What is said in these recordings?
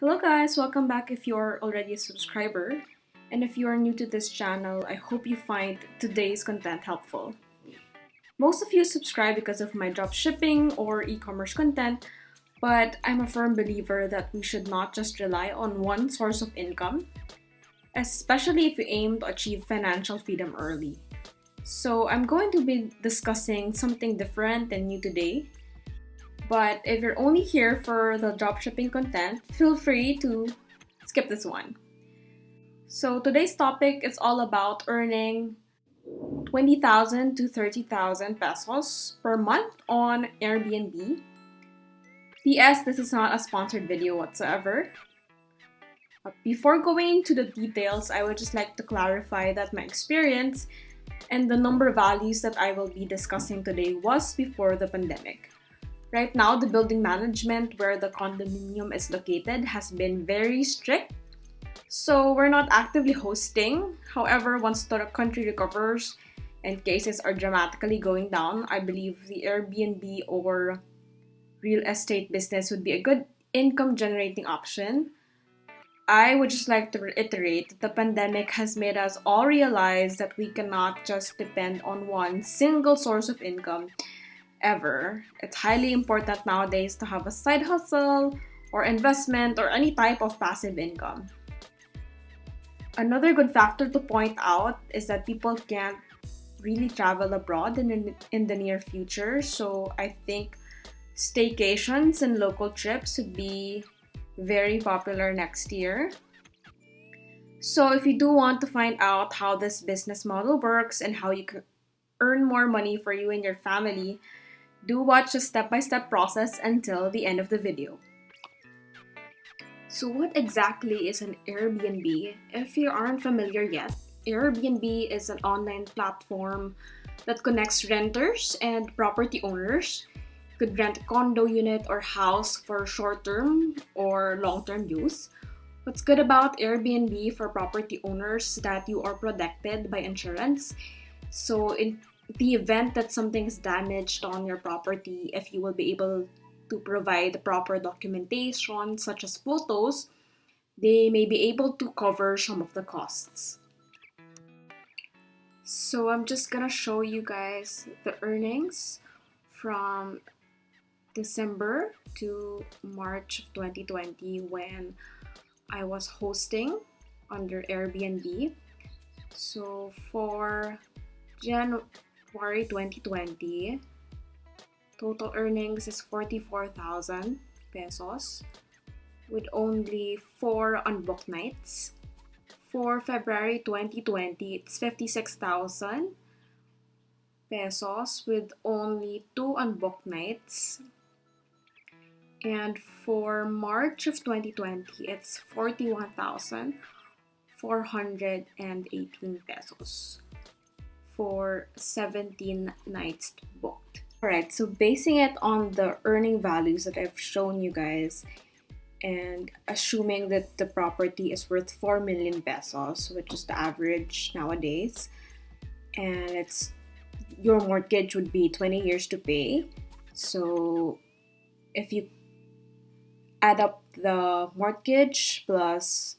Hello guys, welcome back if you're already a subscriber. And if you are new to this channel, I hope you find today's content helpful. Most of you subscribe because of my dropshipping or e-commerce content, but I'm a firm believer that we should not just rely on one source of income, especially if you aim to achieve financial freedom early. So I'm going to be discussing something different and new today. But if you're only here for the dropshipping content, feel free to skip this one. So today's topic is all about earning 20,000 to 30,000 pesos per month on Airbnb. PS, this is not a sponsored video whatsoever. Before going into the details, I would just like to clarify that my experience and the number of values that I will be discussing today was before the pandemic. Right now, the building management where the condominium is located has been very strict. So we're not actively hosting. However, once the country recovers and cases are dramatically going down, I believe the Airbnb or real estate business would be a good income generating option. I would just like to reiterate that the pandemic has made us all realize that we cannot just depend on one single source of income ever. It's highly important nowadays to have a side hustle or investment or any type of passive income. Another good factor to point out is that people can't really travel abroad in the near future, so I think staycations and local trips would be very popular next year. So if you do want to find out how this business model works and how you can earn more money for you and your family, do watch the step-by-step process until the end of the video. So what exactly is an Airbnb? If you aren't familiar yet, Airbnb is an online platform that connects renters and property owners. You could rent a condo unit or house for short-term or long-term use. What's good about Airbnb for property owners is that you are protected by insurance. So in the event that something is damaged on your property, if you will be able to provide the proper documentation such as photos, they may be able to cover some of the costs. So I'm just gonna show you guys the earnings from December to March of 2020 when I was hosting under Airbnb. So for January 2020, total earnings is 44,000 pesos with only 4 unbooked nights. For February 2020, it's 56,000 pesos with only 2 unbooked nights. And for March of 2020, it's 41,418 pesos for 17 nights booked. Alright, so basing it on the earning values that I've shown you guys and assuming that the property is worth 4 million pesos, which is the average nowadays, and your mortgage would be 20 years to pay. So if you add up the mortgage plus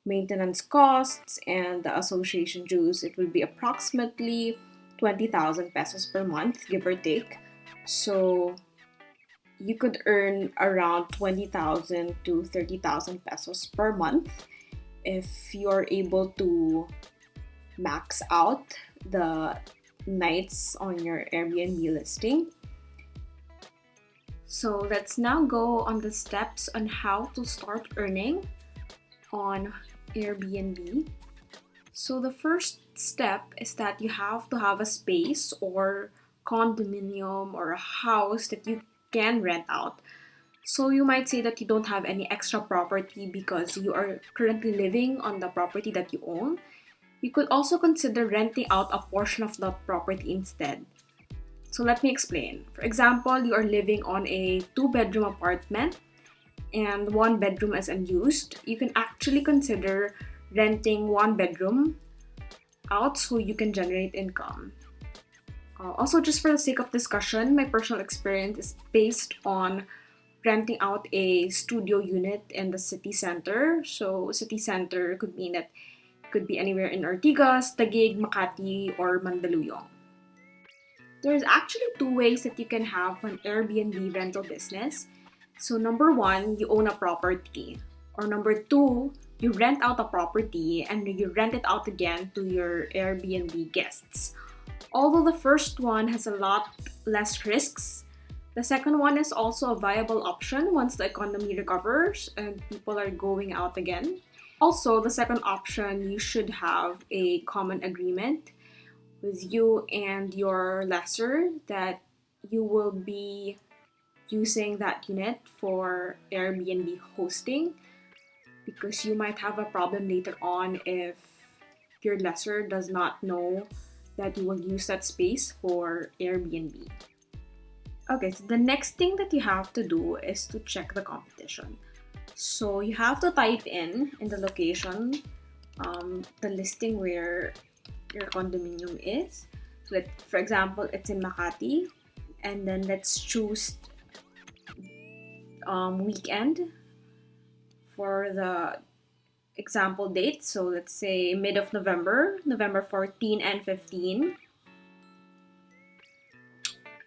maintenance costs and the association dues, it will be approximately 20,000 pesos per month, give or take. So you could earn around 20,000 to 30,000 pesos per month if you're able to max out the nights on your Airbnb listing. So let's now go on the steps on how to start earning on Airbnb. So the first step is that you have to have a space or condominium or a house that you can rent out. So you might say that you don't have any extra property because you are currently living on the property that you own. You could also consider renting out a portion of the property instead. So let me explain. For example, you are living on a 2-bedroom apartment and 1 bedroom is unused. You can actually consider renting 1 bedroom out so you can generate income. Also, just for the sake of discussion, my personal experience is based on renting out a studio unit in the city center. So city center could mean that it could be anywhere in Ortigas, Taguig, Makati, or Mandaluyong. There's actually two ways that you can have an Airbnb rental business. So number one, you own a property. Or number two, you rent out a property and you rent it out again to your Airbnb guests. Although the first one has a lot less risks, the second one is also a viable option once the economy recovers and people are going out again. Also, the second option, you should have a common agreement with you and your lessor that you will be using that unit for Airbnb hosting, because you might have a problem later on if your lessor does not know that you will use that space for Airbnb. Okay, so the next thing that you have to do is to check the competition. So you have to type in the location, the listing where your condominium is. So for example, it's in Makati, and then let's choose weekend for the example date. So let's say mid of November, November 14 and 15.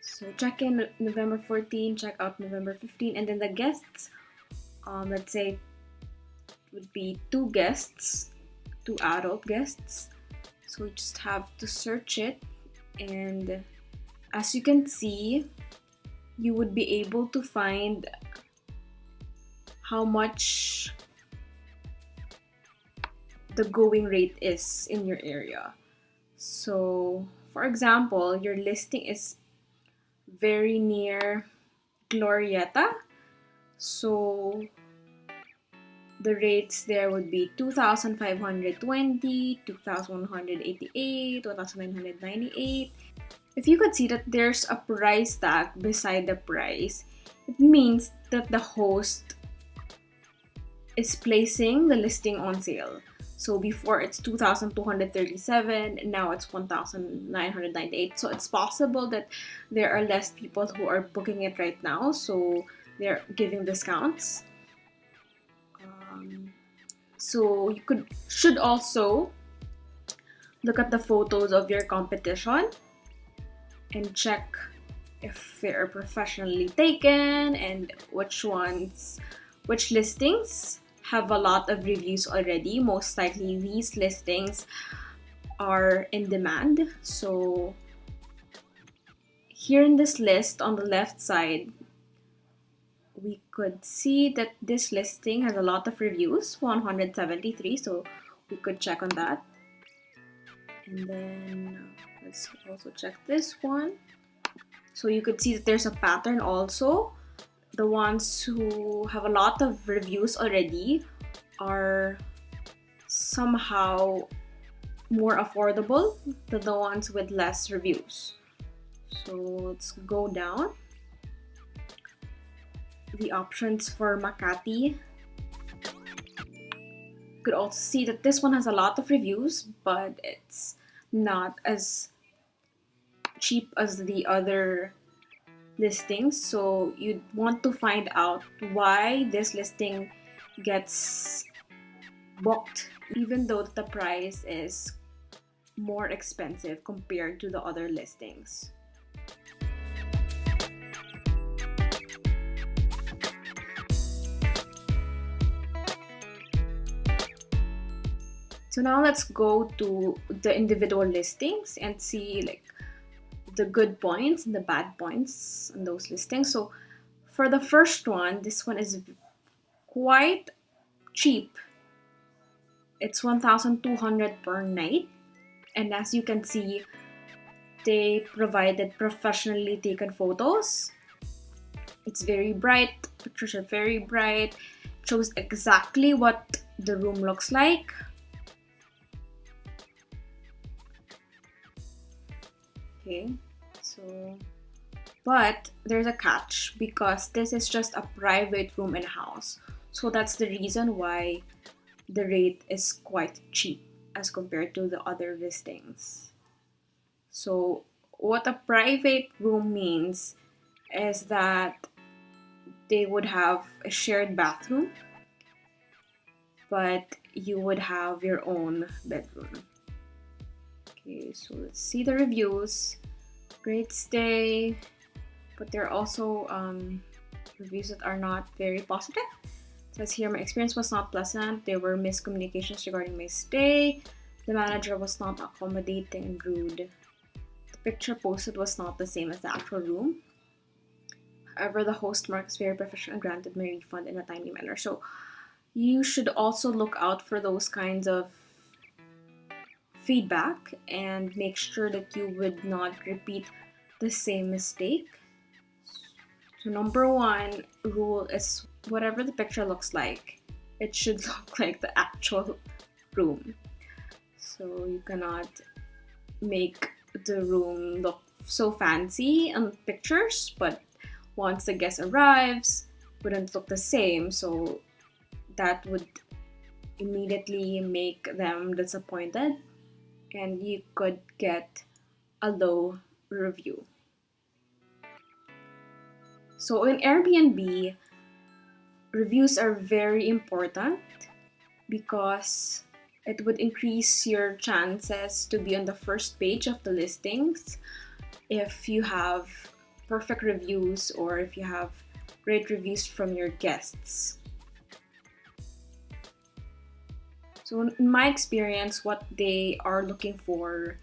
So check in November 14, check out November 15, and then the guests, let's say, would be two guests, two adult guests. So we just have to search it, and as you can see, you would be able to find how much the going rate is in your area. So for example, your listing is very near Glorieta, so the rates there would be 2,520, 2,188, 2,998. If you could see that there's a price tag beside the price, it means that the host is placing the listing on sale. So before it's 2,237, now it's 1,998. So it's possible that there are less people who are booking it right now, so they're giving discounts. So you should also look at the photos of your competition and check if they are professionally taken and which listings have a lot of reviews already. Most likely these listings are in demand. So here in this list on the left side, we could see that this listing has a lot of reviews, 173, so we could check on that. And then let's also check this one. So you could see that there's a pattern also. The ones who have a lot of reviews already are somehow more affordable than the ones with less reviews. So let's go down. The options for Makati. You could also see that this one has a lot of reviews, but it's not as cheap as the other listings. So you'd want to find out why this listing gets booked, even though the price is more expensive compared to the other listings. So now let's go to the individual listings and see like the good points and the bad points in those listings. So for the first one, this one is quite cheap. It's 1,200 per night. And as you can see, they provided professionally taken photos. It's very bright. Pictures are very bright. Shows exactly what the room looks like. Okay, so, but there's a catch because this is just a private room in a house. So that's the reason why the rate is quite cheap as compared to the other listings. So what a private room means is that they would have a shared bathroom, but you would have your own bedroom. Okay, so let's see the reviews. Great stay, but there are also reviews that are not very positive. It says here, my experience was not pleasant. There were miscommunications regarding my stay. The manager was not accommodating and rude. The picture posted was not the same as the actual room. However, the host marks very professional and granted my refund in a timely manner. So you should also look out for those kinds of feedback and make sure that you would not repeat the same mistake. So number one rule is whatever the picture looks like, it should look like the actual room. So you cannot make the room look so fancy on pictures, but once the guest arrives, wouldn't look the same. So that would immediately make them disappointed, and you could get a low review. So in Airbnb, reviews are very important because it would increase your chances to be on the first page of the listings if you have perfect reviews or if you have great reviews from your guests. So in my experience, what they are looking for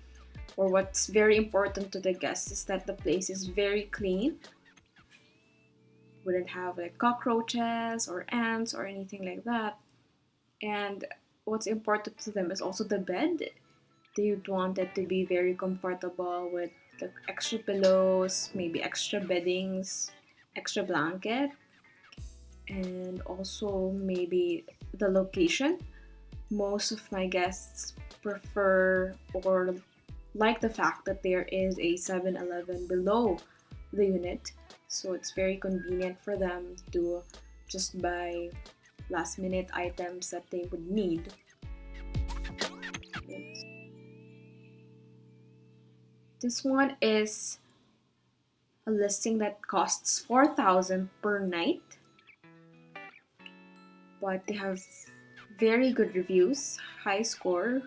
or what's very important to the guests is that the place is very clean. Wouldn't have like cockroaches or ants or anything like that. And what's important to them is also the bed. They would want it to be very comfortable with the extra pillows, maybe extra beddings, extra blanket, and also maybe the location. Most of my guests prefer or like the fact that there is a 7-Eleven below the unit, so it's very convenient for them to just buy last minute items that they would need. This one is a listing that costs 4,000 per night, but they have very good reviews, high scores.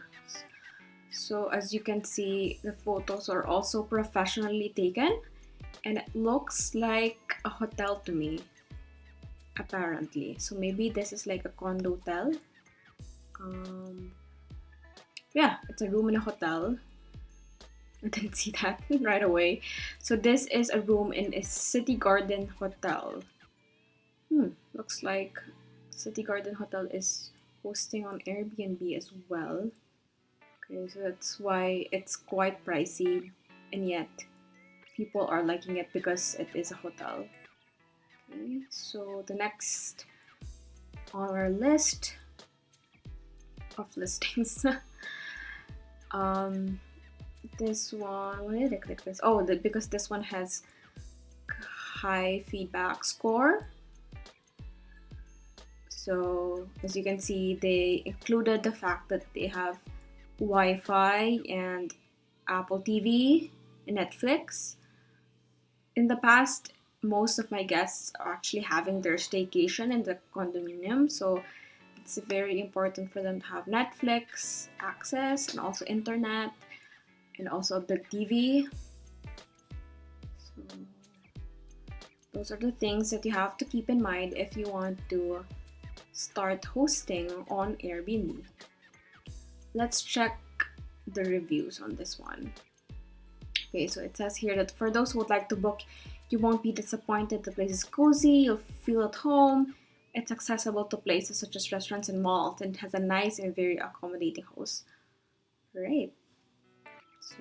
So as you can see, the photos are also professionally taken, and it looks like a hotel to me, apparently. So maybe this is like a condo hotel. Yeah, it's a room in a hotel. I didn't see that right away. So this is a room in a City Garden Hotel. Looks like City Garden Hotel is hosting on Airbnb as well. Okay, so that's why it's quite pricey, and yet people are liking it because it is a hotel. Okay, so the next on our list of listings, this one, why did I click this? Oh, because this one has high feedback score. So as you can see, they included the fact that they have Wi-Fi and Apple TV and Netflix. In the past, most of my guests are actually having their staycation in the condominium, so it's very important for them to have Netflix access and also internet and also a big TV. So those are the things that you have to keep in mind if you want to start hosting on Airbnb. Let's check the reviews on this one. Okay, so it says here that for those who would like to book, you won't be disappointed. The place is cozy, you'll feel at home. It's accessible to places such as restaurants and malls, and it has a nice and very accommodating host. Great. So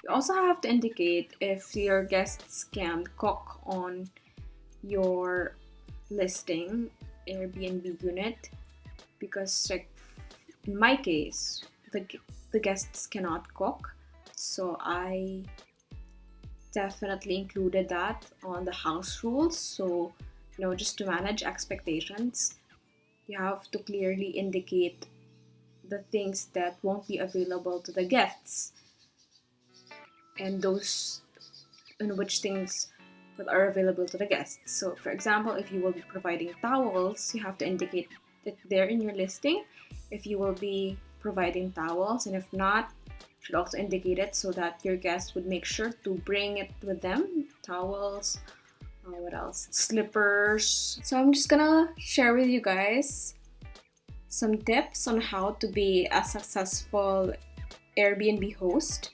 you also have to indicate if your guests can cook on your listing Airbnb unit, because like in my case, the guests cannot cook, so I definitely included that on the house rules. So just to manage expectations, you have to clearly indicate the things that won't be available to the guests, and those and which things are available to the guests. So for example, if you will be providing towels, you have to indicate it there in your listing if you will be providing towels, and if not, you should also indicate it so that your guests would make sure to bring it with them. Towels, what else? Slippers. So I'm just gonna share with you guys some tips on how to be a successful Airbnb host.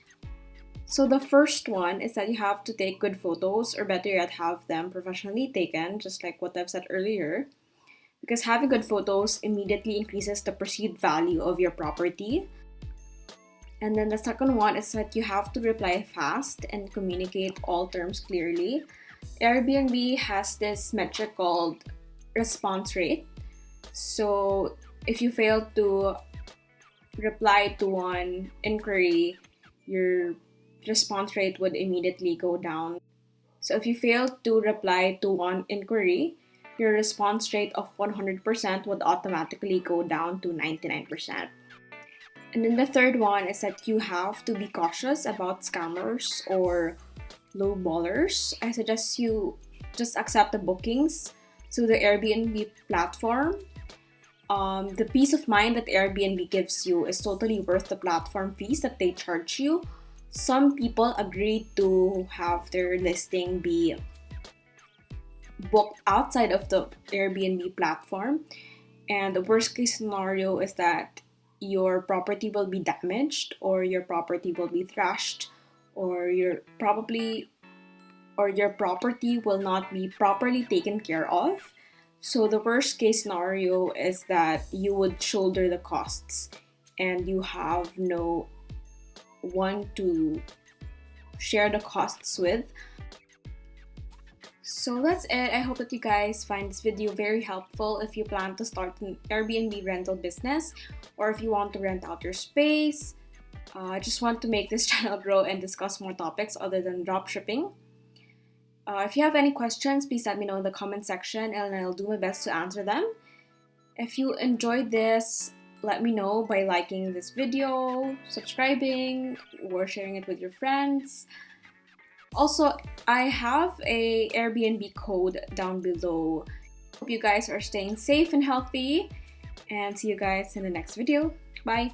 So the first one is that you have to take good photos, or better yet, have them professionally taken, just like what I've said earlier. Because having good photos immediately increases the perceived value of your property. And then the second one is that you have to reply fast and communicate all terms clearly. Airbnb has this metric called response rate. So if you fail to reply to one inquiry, your response rate would immediately go down. So if you fail to reply to one inquiry, your response rate of 100% would automatically go down to 99%. And then the third one is that you have to be cautious about scammers or low ballers. I suggest you just accept the bookings through the Airbnb platform. The peace of mind that Airbnb gives you is totally worth the platform fees that they charge you. Some people agree to have their listing be booked outside of the Airbnb platform, and the worst case scenario is that your property will be damaged, or your property will be thrashed, or your property will not be properly taken care of. So the worst case scenario is that you would shoulder the costs and you have no one to share the costs with. So that's it. I hope that you guys find this video very helpful if you plan to start an Airbnb rental business, or if you want to rent out your space. I just want to make this channel grow and discuss more topics other than dropshipping. If you have any questions, please let me know in the comment section and I'll do my best to answer them. If you enjoyed this, let me know by liking this video, subscribing, or sharing it with your friends. Also, I have a Airbnb code down below. Hope you guys are staying safe and healthy, and see you guys in the next video. Bye!